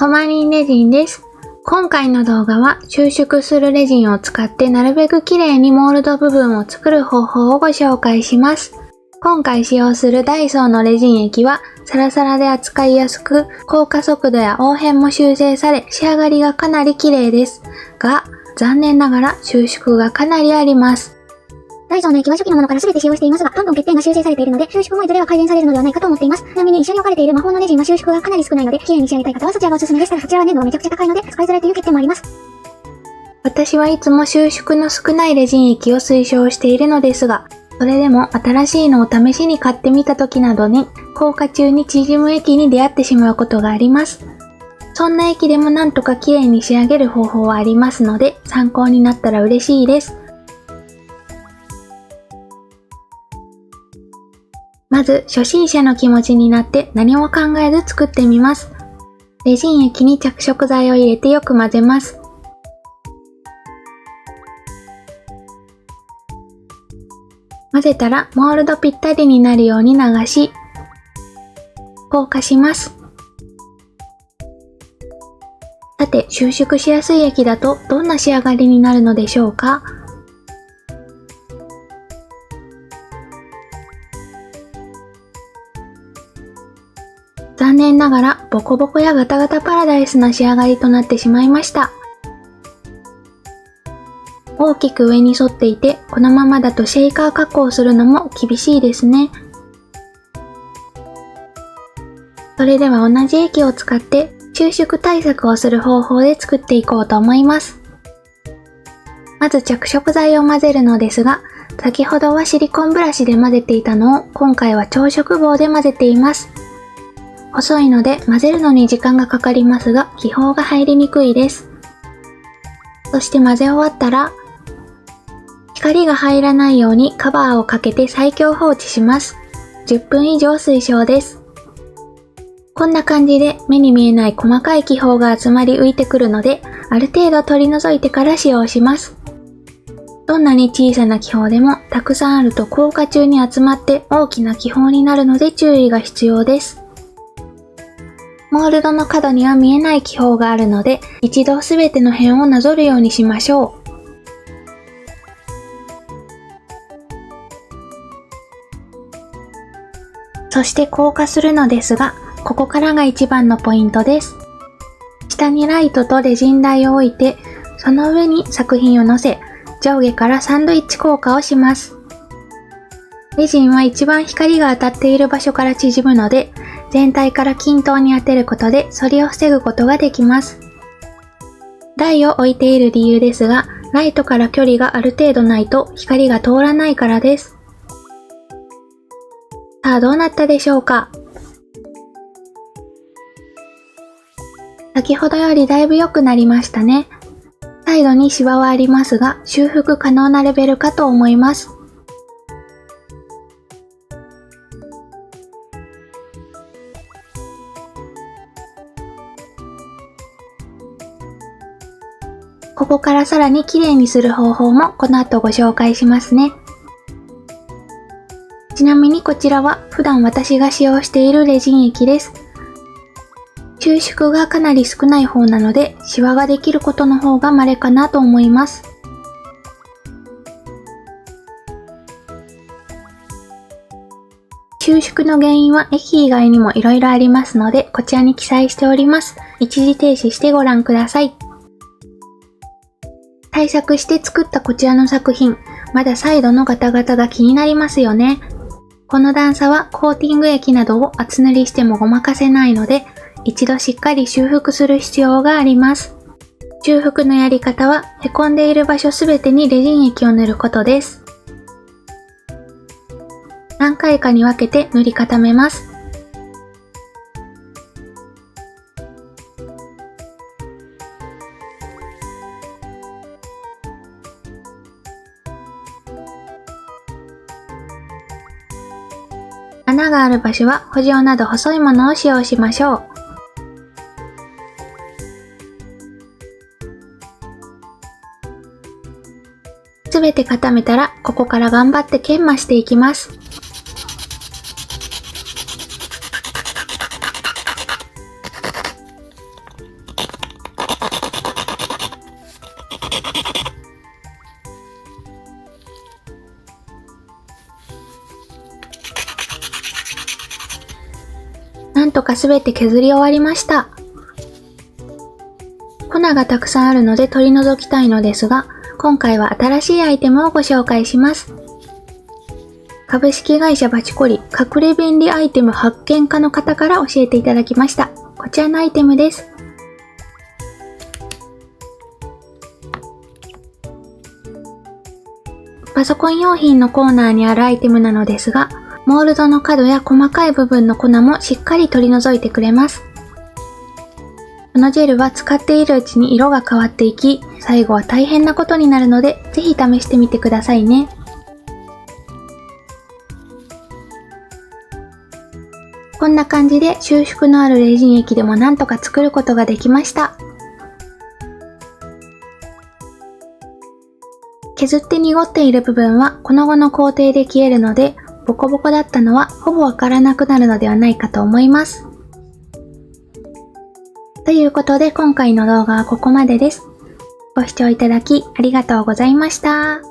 コマリンレジンです。今回の動画は収縮するレジンを使ってなるべく綺麗にモールド部分を作る方法をご紹介します。今回使用するダイソーのレジン液はサラサラで扱いやすく、硬化速度や応変も修正され仕上がりがかなり綺麗ですが、残念ながら収縮がかなりあります。ダイソーの液は初期のものから全て使用していますが、どんどん欠点が修正されているので、収縮もいずれは改善されるのではないかと思っています。ちなみに一緒に置かれている魔法のレジンは収縮がかなり少ないので、綺麗に仕上げたい方はそちらがおすすめです。ただそちらは粘度がめちゃくちゃ高いので、使いづらいという欠点もあります。私はいつも収縮の少ないレジン液を推奨しているのですが、それでも新しいのを試しに買ってみた時などに、硬化中に縮む液に出会ってしまうことがあります。そんな液でもなんとか綺麗に仕上げる方法はありますので、参考になったら嬉しいです。まず、初心者の気持ちになって何も考えず作ってみます。レジン液に着色剤を入れてよく混ぜます。混ぜたらモールドぴったりになるように流し、硬化します。さて、収縮しやすい液だとどんな仕上がりになるのでしょうか？残念ながらボコボコやガタガタパラダイスな仕上がりとなってしまいました。大きく上に沿っていて、このままだとシェイカー加工するのも厳しいですね。それでは同じ液を使って収縮対策をする方法で作っていこうと思います。まず着色剤を混ぜるのですが、先ほどはシリコンブラシで混ぜていたのを今回は超色棒で混ぜています。細いので混ぜるのに時間がかかりますが、気泡が入りにくいです。そして混ぜ終わったら、光が入らないようにカバーをかけて最強放置します。10分以上推奨です。こんな感じで目に見えない細かい気泡が集まり浮いてくるので、ある程度取り除いてから使用します。どんなに小さな気泡でもたくさんあると硬化中に集まって大きな気泡になるので注意が必要です。モールドの角には見えない気泡があるので、一度すべての辺をなぞるようにしましょう。そして硬化するのですが、ここからが一番のポイントです。下にライトとレジン台を置いて、その上に作品を乗せ、上下からサンドイッチ効果をします。レジンは一番光が当たっている場所から縮むので、全体から均等に当てることで反りを防ぐことができます。台を置いている理由ですが、ライトから距離がある程度ないと光が通らないからです。さあどうなったでしょうか？先ほどよりだいぶ良くなりましたね。サイドにシワはありますが、修復可能なレベルかと思います。ここからさらに綺麗にする方法もこの後ご紹介しますね。ちなみにこちらは普段私が使用しているレジン液です。収縮がかなり少ない方なので、シワができることの方が稀かなと思います。収縮の原因は液以外にも色々ありますので、こちらに記載しております。一時停止してご覧ください。対策して作ったこちらの作品、まだサイドのガタガタが気になりますよね。この段差はコーティング液などを厚塗りしてもごまかせないので、一度しっかり修復する必要があります。修復のやり方は、へこんでいる場所すべてにレジン液を塗ることです。何回かに分けて塗り固めます。穴がある場所は補助など細いものを使用しましょう。すべて固めたら、ここから頑張って研磨していきます。がすべて削り終わりました。粉がたくさんあるので取り除きたいのですが、今回は新しいアイテムをご紹介します。株式会社バチコリ隠れ便利アイテム発見家の方から教えていただきました。こちらのアイテムです。パソコン用品のコーナーにあるアイテムなのですが、モールドの角や細かい部分の粉もしっかり取り除いてくれます。このジェルは使っているうちに色が変わっていき、最後は大変なことになるので、ぜひ試してみてくださいね。こんな感じで収縮のあるレジン液でもなんとか作ることができました。削って濁っている部分はこの後の工程で消えるので、ボコボコだったのはほぼわからなくなるのではないかと思います。ということで今回の動画はここまでです。ご視聴いただきありがとうございました。